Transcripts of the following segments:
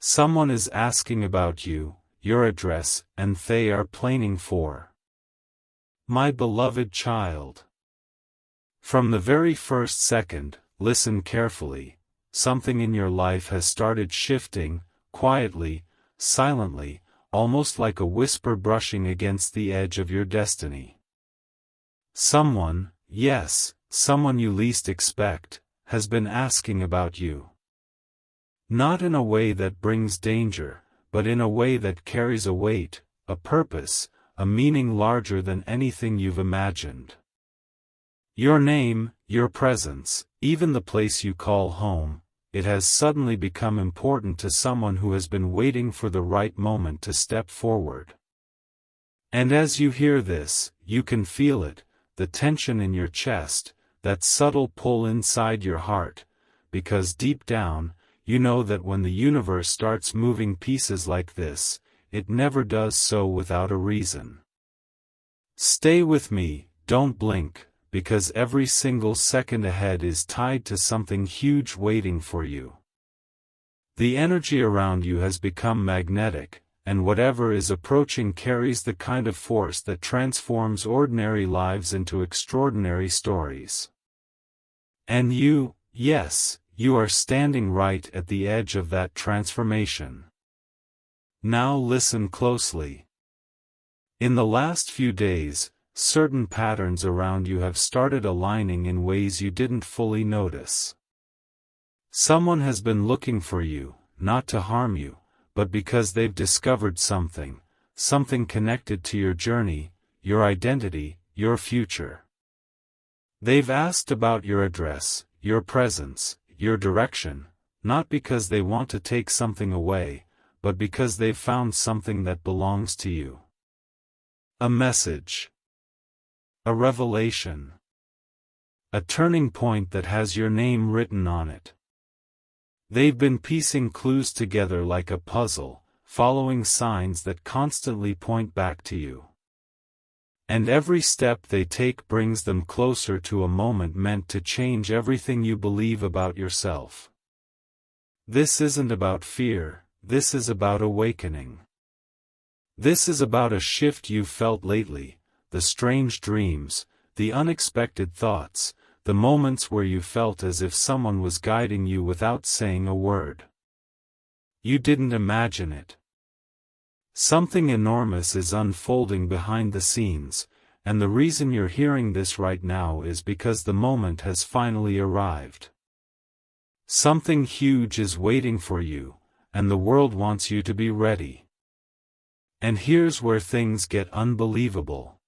Someone is asking about you, your address, and they are planning for. My beloved child. From the very first second, listen carefully, something in your life has started shifting, quietly, silently, almost like a whisper brushing against the edge of your destiny. Someone, yes, someone you least expect, has been asking about you. Not in a way that brings danger, but in a way that carries a weight, a purpose, a meaning larger than anything you've imagined. Your name, your presence, even the place you call home, it has suddenly become important to someone who has been waiting for the right moment to step forward. And as you hear this, you can feel it, the tension in your chest, that subtle pull inside your heart, because deep down, you know that when the universe starts moving pieces like this, it never does so without a reason. Stay with me, don't blink, because every single second ahead is tied to something huge waiting for you. The energy around you has become magnetic, and whatever is approaching carries the kind of force that transforms ordinary lives into extraordinary stories. And you, yes, you are standing right at the edge of that transformation. Now listen closely. In the last few days, certain patterns around you have started aligning in ways you didn't fully notice. Someone has been looking for you, not to harm you, but because they've discovered something connected to your journey, your identity, your future. They've asked about your address, your presence, your direction, not because they want to take something away, but because they've found something that belongs to you. A message. A revelation. A turning point that has your name written on it. They've been piecing clues together like a puzzle, following signs that constantly point back to you. And every step they take brings them closer to a moment meant to change everything you believe about yourself. This isn't about fear, this is about awakening. This is about a shift you've felt lately, the strange dreams, the unexpected thoughts, the moments where you felt as if someone was guiding you without saying a word. You didn't imagine it. Something enormous is unfolding behind the scenes, and the reason you're hearing this right now is because the moment has finally arrived. Something huge is waiting for you, and the world wants you to be ready. And here's where things get unbelievable.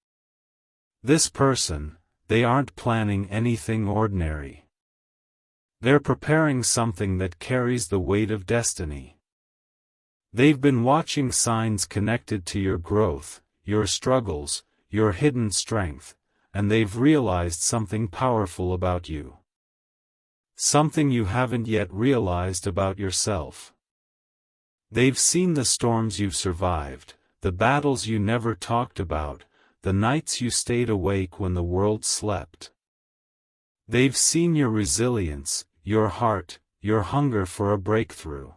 This person, they aren't planning anything ordinary. They're preparing something that carries the weight of destiny. They've been watching signs connected to your growth, your struggles, your hidden strength, and they've realized something powerful about you. Something you haven't yet realized about yourself. They've seen the storms you've survived, the battles you never talked about, the nights you stayed awake when the world slept. They've seen your resilience, your heart, your hunger for a breakthrough.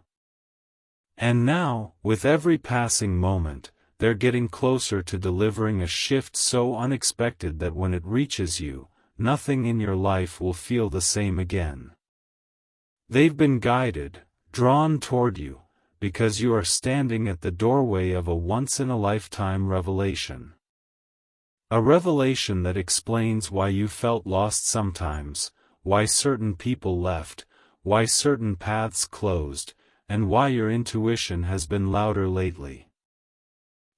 And now, with every passing moment, they're getting closer to delivering a shift so unexpected that when it reaches you, nothing in your life will feel the same again. They've been guided, drawn toward you, because you are standing at the doorway of a once-in-a-lifetime revelation. A revelation that explains why you felt lost sometimes, why certain people left, why certain paths closed, and why your intuition has been louder lately.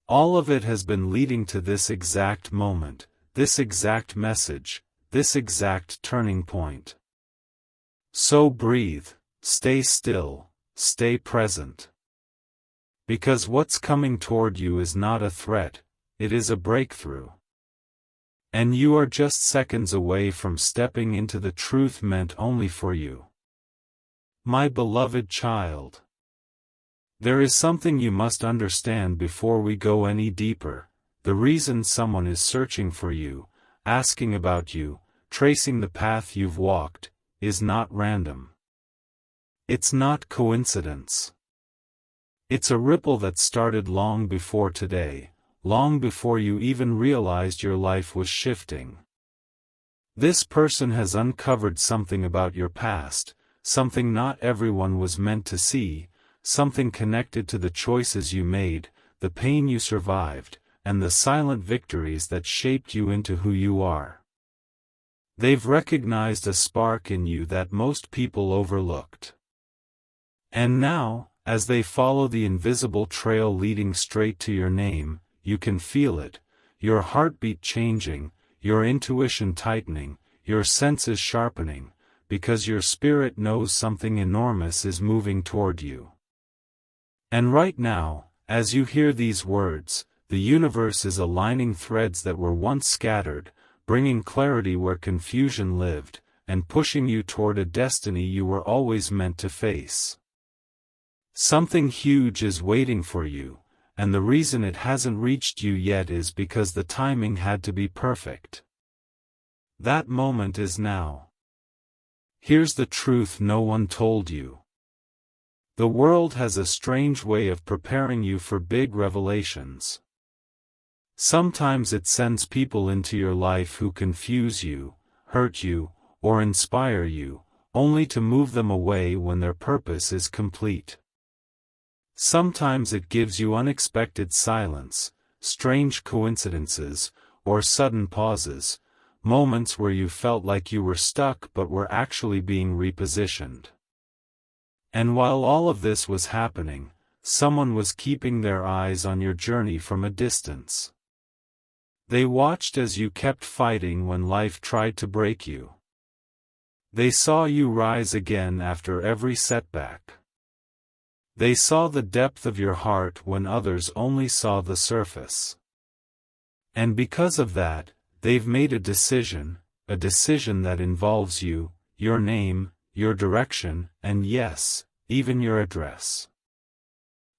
All of it has been leading to this exact moment, this exact message, this exact turning point. So breathe, stay still, stay present. Because what's coming toward you is not a threat, it is a breakthrough. And you are just seconds away from stepping into the truth meant only for you. My beloved child. There is something you must understand before we go any deeper. The reason someone is searching for you, asking about you, tracing the path you've walked, is not random. It's not coincidence. It's a ripple that started long before today, long before you even realized your life was shifting. This person has uncovered something about your past, something not everyone was meant to see, something connected to the choices you made, the pain you survived, and the silent victories that shaped you into who you are. They've recognized a spark in you that most people overlooked. And now, as they follow the invisible trail leading straight to your name, you can feel it, your heartbeat changing, your intuition tightening, your senses sharpening, because your spirit knows something enormous is moving toward you. And right now, as you hear these words, the universe is aligning threads that were once scattered, bringing clarity where confusion lived, and pushing you toward a destiny you were always meant to face. Something huge is waiting for you, and the reason it hasn't reached you yet is because the timing had to be perfect. That moment is now. Here's the truth no one told you. The world has a strange way of preparing you for big revelations. Sometimes it sends people into your life who confuse you, hurt you, or inspire you, only to move them away when their purpose is complete. Sometimes it gives you unexpected silence, strange coincidences, or sudden pauses, moments where you felt like you were stuck but were actually being repositioned. And while all of this was happening, someone was keeping their eyes on your journey from a distance. They watched as you kept fighting when life tried to break you. They saw you rise again after every setback. They saw the depth of your heart when others only saw the surface. And because of that, they've made a decision that involves you, your name, your direction, and yes, even your address.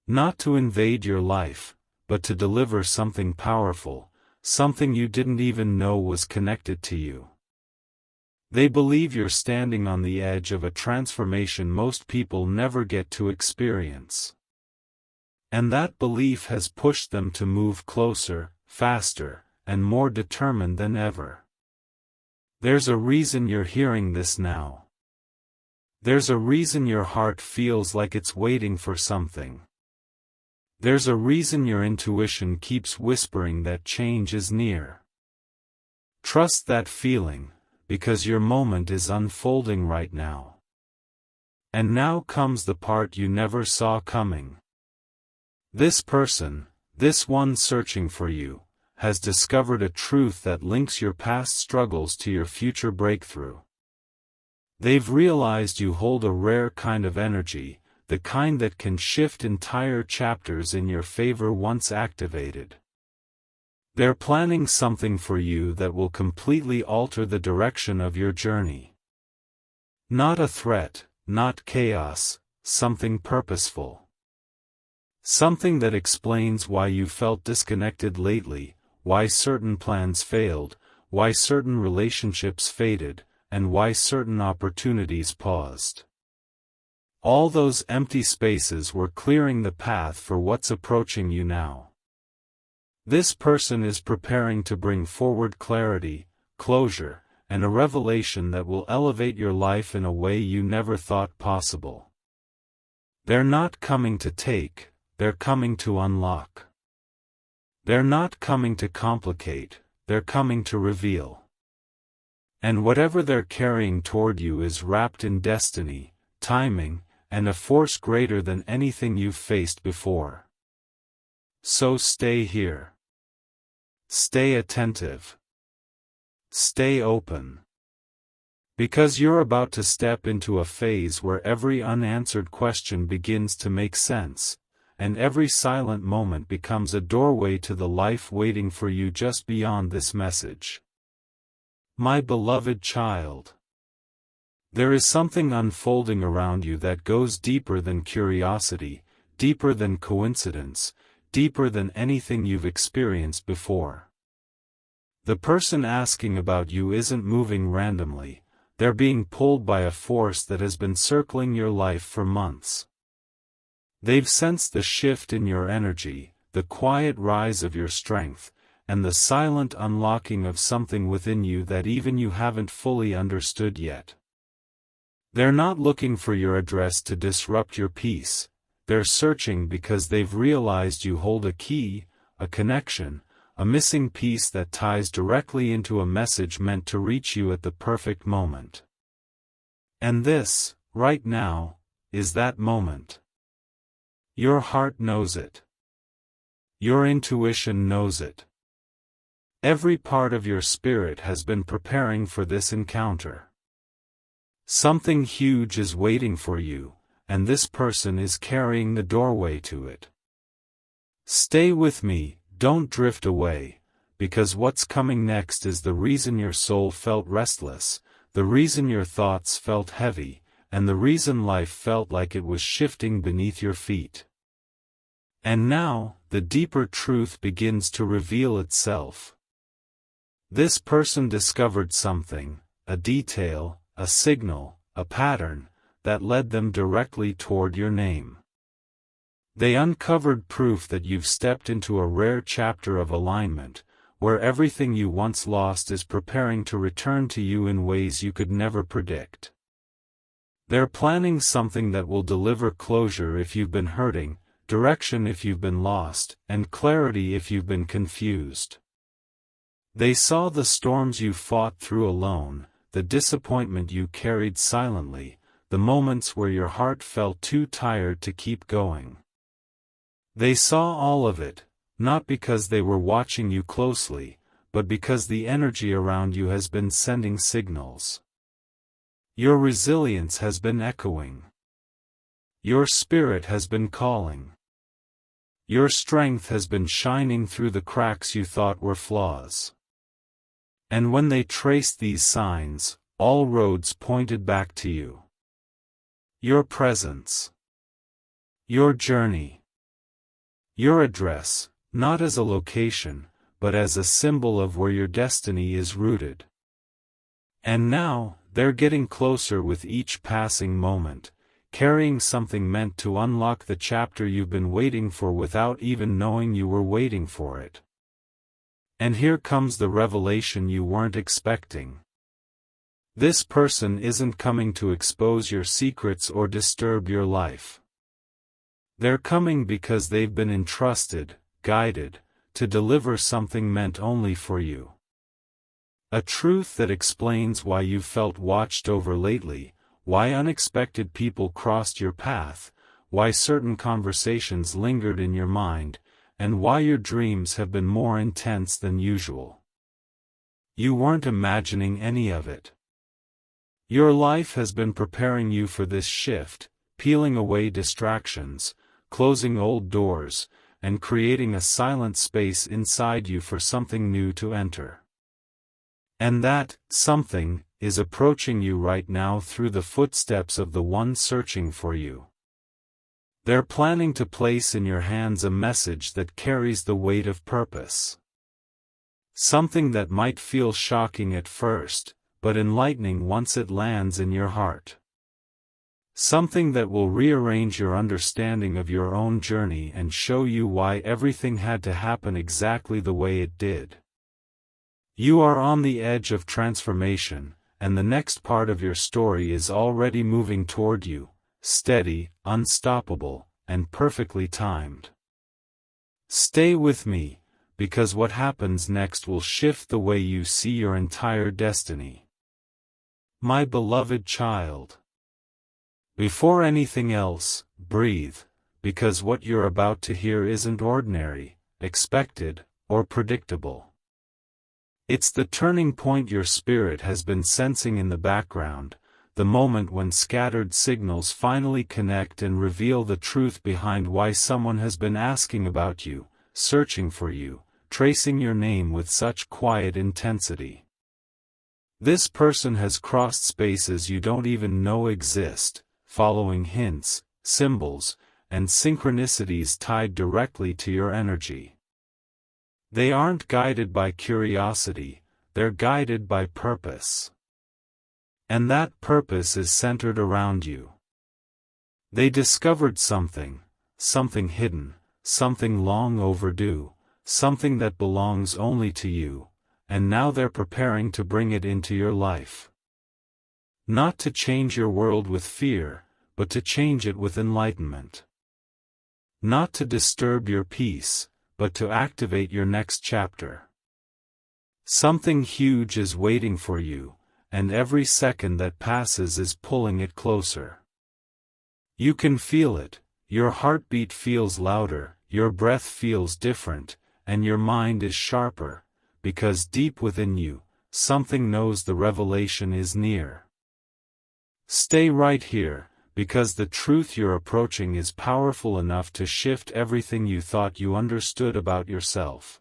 Not to invade your life, but to deliver something powerful, something you didn't even know was connected to you. They believe you're standing on the edge of a transformation most people never get to experience. And that belief has pushed them to move closer, faster, and more determined than ever. There's a reason you're hearing this now. There's a reason your heart feels like it's waiting for something. There's a reason your intuition keeps whispering that change is near. Trust that feeling, because your moment is unfolding right now. And now comes the part you never saw coming. This person, this one searching for you, has discovered a truth that links your past struggles to your future breakthrough. They've realized you hold a rare kind of energy, the kind that can shift entire chapters in your favor once activated. They're planning something for you that will completely alter the direction of your journey. Not a threat, not chaos, something purposeful. Something that explains why you felt disconnected lately, why certain plans failed, why certain relationships faded, and why certain opportunities paused. All those empty spaces were clearing the path for what's approaching you now. This person is preparing to bring forward clarity, closure, and a revelation that will elevate your life in a way you never thought possible. They're not coming to take, they're coming to unlock. They're not coming to complicate, they're coming to reveal. And whatever they're carrying toward you is wrapped in destiny, timing, and a force greater than anything you've faced before. So stay here. Stay attentive. Stay open. Because you're about to step into a phase where every unanswered question begins to make sense, and every silent moment becomes a doorway to the life waiting for you just beyond this message. My beloved child. There is something unfolding around you that goes deeper than curiosity, deeper than coincidence, deeper than anything you've experienced before. The person asking about you isn't moving randomly, they're being pulled by a force that has been circling your life for months. They've sensed the shift in your energy, the quiet rise of your strength, and the silent unlocking of something within you that even you haven't fully understood yet. They're not looking for your address to disrupt your peace. They're searching because they've realized you hold a key, a connection, a missing piece that ties directly into a message meant to reach you at the perfect moment. And this, right now, is that moment. Your heart knows it. Your intuition knows it. Every part of your spirit has been preparing for this encounter. Something huge is waiting for you, and this person is carrying the doorway to it. Stay with me, don't drift away, because what's coming next is the reason your soul felt restless, the reason your thoughts felt heavy, and the reason life felt like it was shifting beneath your feet. And now, the deeper truth begins to reveal itself. This person discovered something, a detail, a signal, a pattern, that led them directly toward your name. They uncovered proof that you've stepped into a rare chapter of alignment, where everything you once lost is preparing to return to you in ways you could never predict. They're planning something that will deliver closure if you've been hurting, direction if you've been lost, and clarity if you've been confused. They saw the storms you fought through alone, the disappointment you carried silently, the moments where your heart felt too tired to keep going. They saw all of it, not because they were watching you closely, but because the energy around you has been sending signals. Your resilience has been echoing. Your spirit has been calling. Your strength has been shining through the cracks you thought were flaws. And when they traced these signs, all roads pointed back to you. Your presence. Your journey. Your address, not as a location, but as a symbol of where your destiny is rooted. And now, they're getting closer with each passing moment, carrying something meant to unlock the chapter you've been waiting for without even knowing you were waiting for it. And here comes the revelation you weren't expecting. This person isn't coming to expose your secrets or disturb your life. They're coming because they've been entrusted, guided, to deliver something meant only for you. A truth that explains why you've felt watched over lately, why unexpected people crossed your path, why certain conversations lingered in your mind, and why your dreams have been more intense than usual. You weren't imagining any of it. Your life has been preparing you for this shift, peeling away distractions, closing old doors, and creating a silent space inside you for something new to enter. And that something is approaching you right now through the footsteps of the one searching for you. They're planning to place in your hands a message that carries the weight of purpose. Something that might feel shocking at first, but enlightening once it lands in your heart. Something that will rearrange your understanding of your own journey and show you why everything had to happen exactly the way it did. You are on the edge of transformation, and the next part of your story is already moving toward you, steady, unstoppable, and perfectly timed. Stay with me, because what happens next will shift the way you see your entire destiny. My beloved child. Before anything else, breathe, because what you're about to hear isn't ordinary, expected, or predictable. It's the turning point your spirit has been sensing in the background, the moment when scattered signals finally connect and reveal the truth behind why someone has been asking about you, searching for you, tracing your name with such quiet intensity. This person has crossed spaces you don't even know exist, following hints, symbols, and synchronicities tied directly to your energy. They aren't guided by curiosity, they're guided by purpose. And that purpose is centered around you. They discovered something, something hidden, something long overdue, something that belongs only to you, and now they're preparing to bring it into your life. Not to change your world with fear, but to change it with enlightenment. Not to disturb your peace, but to activate your next chapter. Something huge is waiting for you, and every second that passes is pulling it closer. You can feel it, your heartbeat feels louder, your breath feels different, and your mind is sharper, because deep within you, something knows the revelation is near. Stay right here, because the truth you're approaching is powerful enough to shift everything you thought you understood about yourself.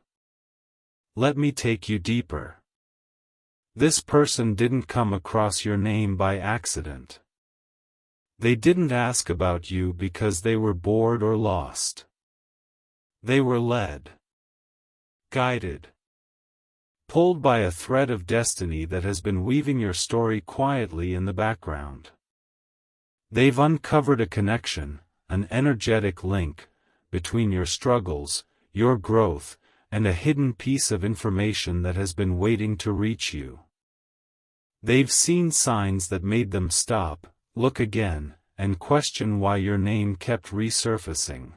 Let me take you deeper. This person didn't come across your name by accident. They didn't ask about you because they were bored or lost. They were led, guided, pulled by a thread of destiny that has been weaving your story quietly in the background. They've uncovered a connection, an energetic link, between your struggles, your growth, and a hidden piece of information that has been waiting to reach you. They've seen signs that made them stop, look again, and question why your name kept resurfacing.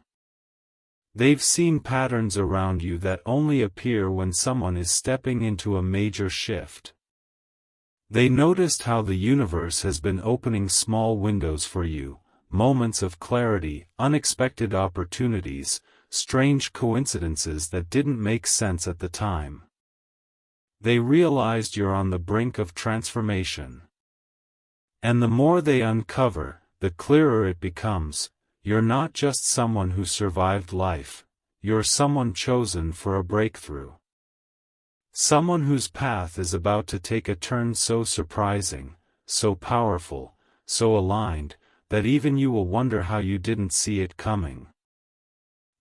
They've seen patterns around you that only appear when someone is stepping into a major shift. They noticed how the universe has been opening small windows for you, moments of clarity, unexpected opportunities, strange coincidences that didn't make sense at the time. They realized you're on the brink of transformation. And the more they uncover, the clearer it becomes. You're not just someone who survived life, you're someone chosen for a breakthrough. Someone whose path is about to take a turn so surprising, so powerful, so aligned, that even you will wonder how you didn't see it coming.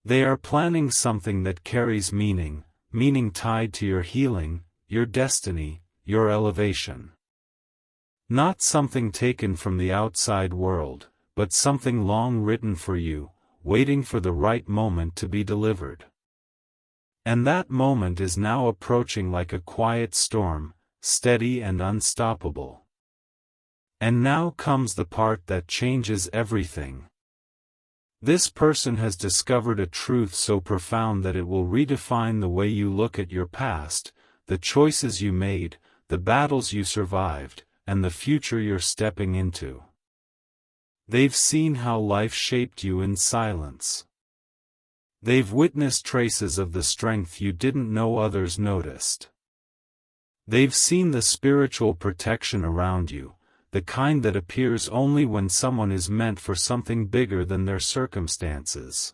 They are planning something that carries meaning, meaning tied to your healing, your destiny, your elevation. Not something taken from the outside world, but something long written for you, waiting for the right moment to be delivered. And that moment is now approaching like a quiet storm, steady and unstoppable. And now comes the part that changes everything. This person has discovered a truth so profound that it will redefine the way you look at your past, the choices you made, the battles you survived, and the future you're stepping into. They've seen how life shaped you in silence. They've witnessed traces of the strength you didn't know others noticed. They've seen the spiritual protection around you, the kind that appears only when someone is meant for something bigger than their circumstances.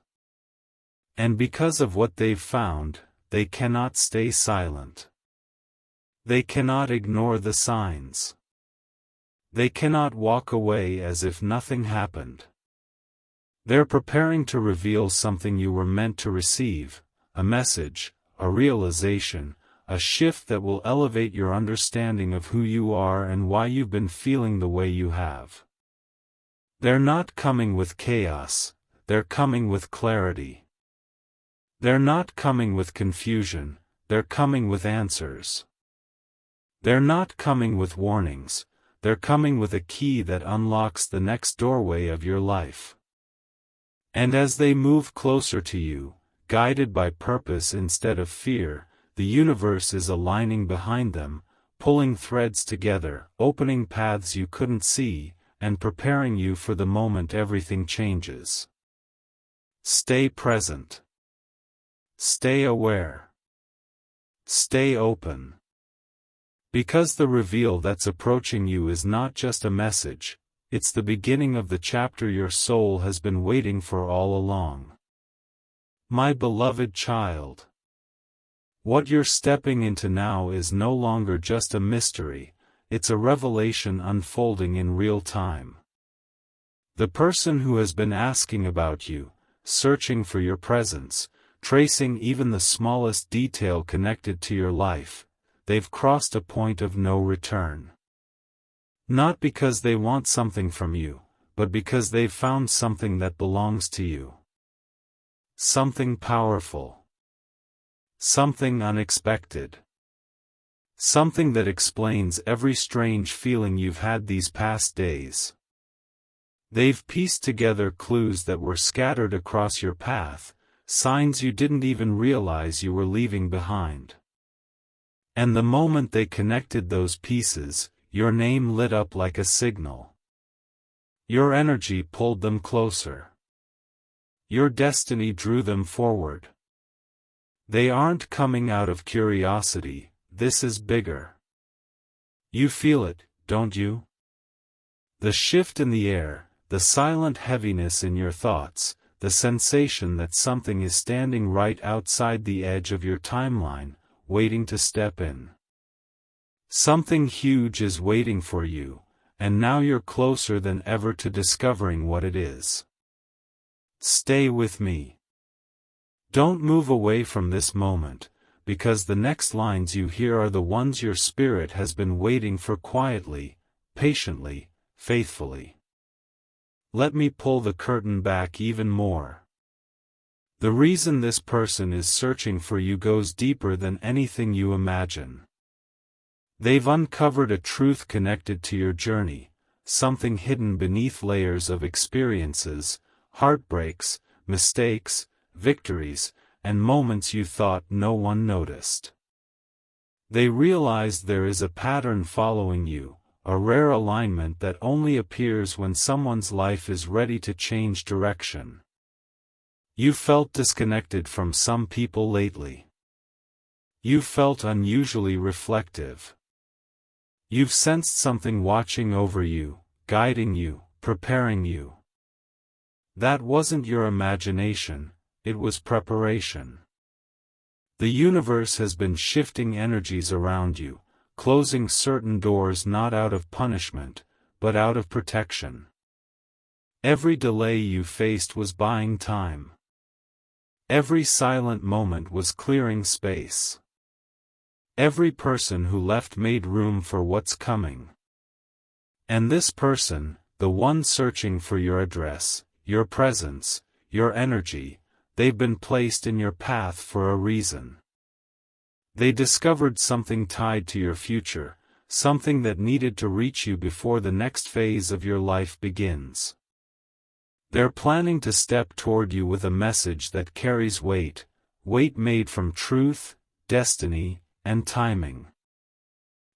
And because of what they've found, they cannot stay silent. They cannot ignore the signs. They cannot walk away as if nothing happened. They're preparing to reveal something you were meant to receive, a message, a realization, a shift that will elevate your understanding of who you are and why you've been feeling the way you have. They're not coming with chaos, they're coming with clarity. They're not coming with confusion, they're coming with answers. They're not coming with warnings, they're coming with a key that unlocks the next doorway of your life. And as they move closer to you, guided by purpose instead of fear, the universe is aligning behind them, pulling threads together, opening paths you couldn't see, and preparing you for the moment everything changes. Stay present. Stay aware. Stay open. Because the reveal that's approaching you is not just a message, it's the beginning of the chapter your soul has been waiting for all along. My beloved child. What you're stepping into now is no longer just a mystery, it's a revelation unfolding in real time. The person who has been asking about you, searching for your presence, tracing even the smallest detail connected to your life, they've crossed a point of no return. Not because they want something from you, but because they've found something that belongs to you. Something powerful. Something unexpected. Something that explains every strange feeling you've had these past days. They've pieced together clues that were scattered across your path, signs you didn't even realize you were leaving behind. And the moment they connected those pieces, your name lit up like a signal. Your energy pulled them closer. Your destiny drew them forward. They aren't coming out of curiosity, this is bigger. You feel it, don't you? The shift in the air, the silent heaviness in your thoughts, the sensation that something is standing right outside the edge of your timeline, waiting to step in. Something huge is waiting for you, and now you're closer than ever to discovering what it is. Stay with me. Don't move away from this moment, because the next lines you hear are the ones your spirit has been waiting for quietly, patiently, faithfully. Let me pull the curtain back even more. The reason this person is searching for you goes deeper than anything you imagine. They've uncovered a truth connected to your journey, something hidden beneath layers of experiences, heartbreaks, mistakes, victories, and moments you thought no one noticed. They realized there is a pattern following you, a rare alignment that only appears when someone's life is ready to change direction. You felt disconnected from some people lately. You felt unusually reflective. You've sensed something watching over you, guiding you, preparing you. That wasn't your imagination, it was preparation. The universe has been shifting energies around you, closing certain doors not out of punishment, but out of protection. Every delay you faced was buying time. Every silent moment was clearing space. Every person who left made room for what's coming. And this person, the one searching for your address, your presence, your energy, they've been placed in your path for a reason. They discovered something tied to your future, something that needed to reach you before the next phase of your life begins. They're planning to step toward you with a message that carries weight, weight made from truth, destiny, and timing.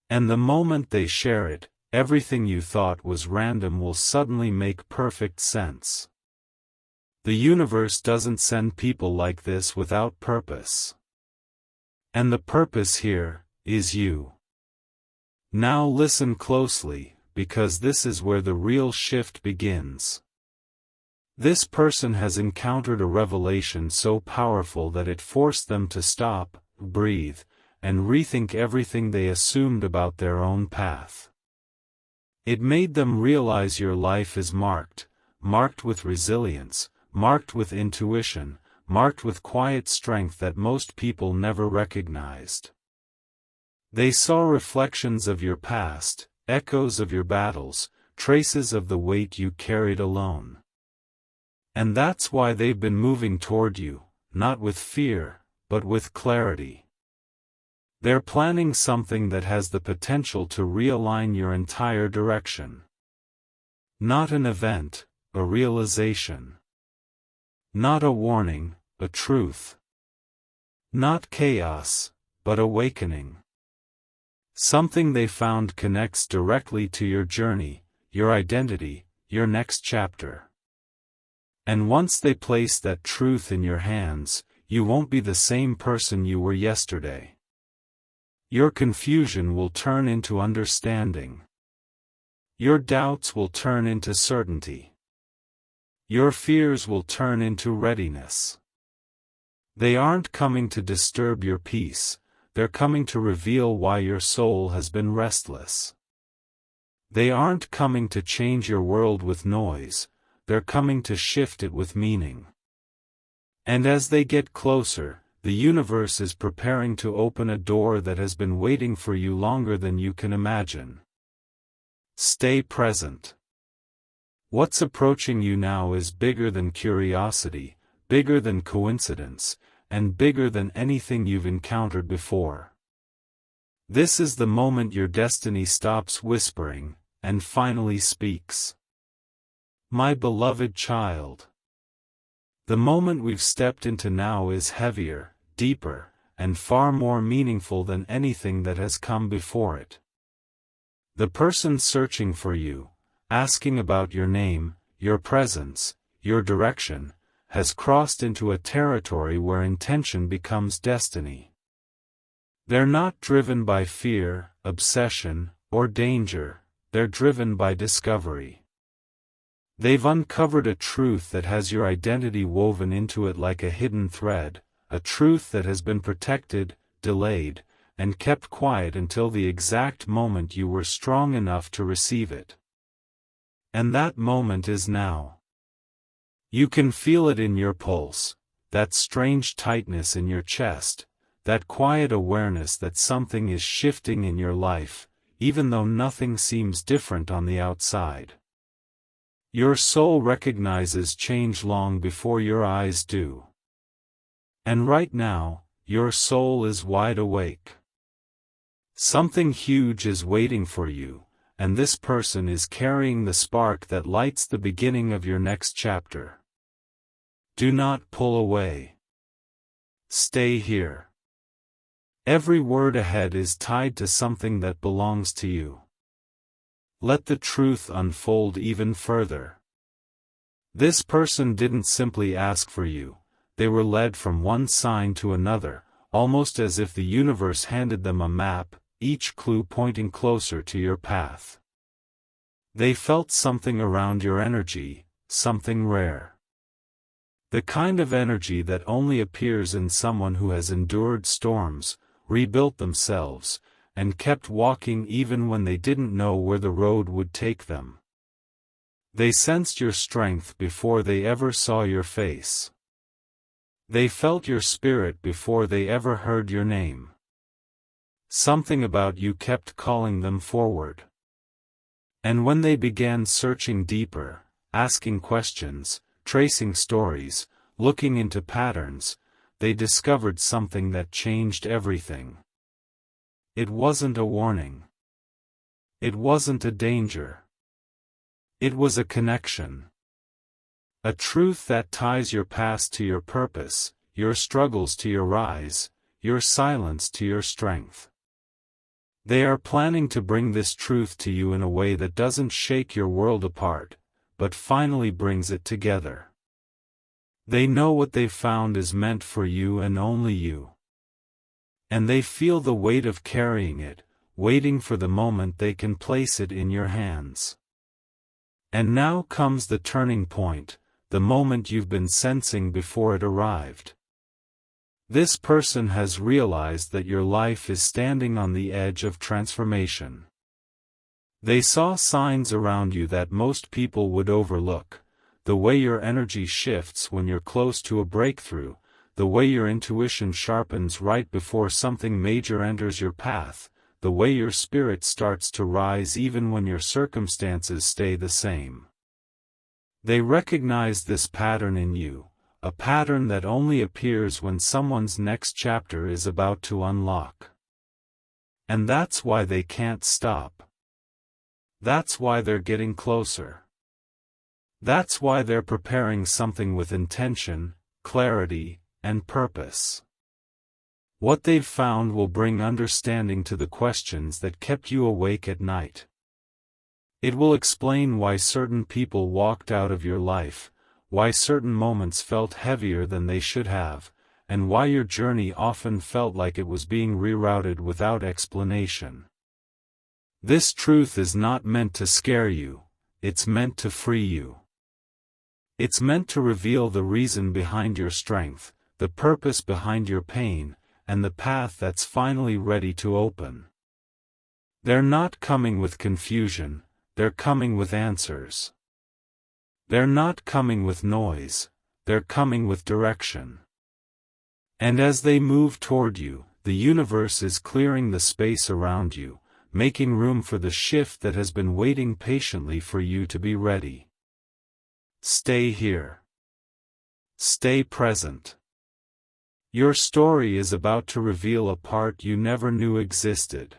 And the moment they share it, everything you thought was random will suddenly make perfect sense. The universe doesn't send people like this without purpose. And the purpose here is you. Now listen closely, because this is where the real shift begins. This person has encountered a revelation so powerful that it forced them to stop, breathe, and rethink everything they assumed about their own path. It made them realize your life is marked with resilience, marked with intuition, marked with quiet strength that most people never recognized. They saw reflections of your past, echoes of your battles, traces of the weight you carried alone. And that's why they've been moving toward you, not with fear, but with clarity. They're planning something that has the potential to realign your entire direction. Not an event, a realization. Not a warning, a truth. Not chaos, but awakening. Something they found connects directly to your journey, your identity, your next chapter. And once they place that truth in your hands, you won't be the same person you were yesterday. Your confusion will turn into understanding. Your doubts will turn into certainty. Your fears will turn into readiness. They aren't coming to disturb your peace, they're coming to reveal why your soul has been restless. They aren't coming to change your world with noise, they're coming to shift it with meaning. And as they get closer, the universe is preparing to open a door that has been waiting for you longer than you can imagine. Stay present. What's approaching you now is bigger than curiosity, bigger than coincidence, and bigger than anything you've encountered before. This is the moment your destiny stops whispering, and finally speaks. My beloved child. The moment we've stepped into now is heavier, deeper, and far more meaningful than anything that has come before it. The person searching for you, asking about your name, your presence, your direction, has crossed into a territory where intention becomes destiny. They're not driven by fear, obsession, or danger, they're driven by discovery. They've uncovered a truth that has your identity woven into it like a hidden thread, a truth that has been protected, delayed, and kept quiet until the exact moment you were strong enough to receive it. And that moment is now. You can feel it in your pulse, that strange tightness in your chest, that quiet awareness that something is shifting in your life, even though nothing seems different on the outside. Your soul recognizes change long before your eyes do. And right now, your soul is wide awake. Something huge is waiting for you, and this person is carrying the spark that lights the beginning of your next chapter. Do not pull away. Stay here. Every word ahead is tied to something that belongs to you. Let the truth unfold even further. This person didn't simply ask for you, they were led from one sign to another, almost as if the universe handed them a map, each clue pointing closer to your path. They felt something around your energy, something rare. The kind of energy that only appears in someone who has endured storms, rebuilt themselves, and kept walking even when they didn't know where the road would take them. They sensed your strength before they ever saw your face. They felt your spirit before they ever heard your name. Something about you kept calling them forward. And when they began searching deeper, asking questions, tracing stories, looking into patterns, they discovered something that changed everything. It wasn't a warning. It wasn't a danger. It was a connection. A truth that ties your past to your purpose, your struggles to your rise, your silence to your strength. They are planning to bring this truth to you in a way that doesn't shake your world apart, but finally brings it together. They know what they've found is meant for you and only you. And they feel the weight of carrying it, waiting for the moment they can place it in your hands. And now comes the turning point, the moment you've been sensing before it arrived. This person has realized that your life is standing on the edge of transformation. They saw signs around you that most people would overlook, the way your energy shifts when you're close to a breakthrough, the way your intuition sharpens right before something major enters your path, the way your spirit starts to rise even when your circumstances stay the same. They recognize this pattern in you, a pattern that only appears when someone's next chapter is about to unlock. And that's why they can't stop. That's why they're getting closer. That's why they're preparing something with intention, clarity, and purpose. What they've found will bring understanding to the questions that kept you awake at night. It will explain why certain people walked out of your life, why certain moments felt heavier than they should have, and why your journey often felt like it was being rerouted without explanation. This truth is not meant to scare you, it's meant to free you. It's meant to reveal the reason behind your strength, the purpose behind your pain, and the path that's finally ready to open. They're not coming with confusion, they're coming with answers. They're not coming with noise, they're coming with direction. And as they move toward you, the universe is clearing the space around you, making room for the shift that has been waiting patiently for you to be ready. Stay here. Stay present. Your story is about to reveal a part you never knew existed.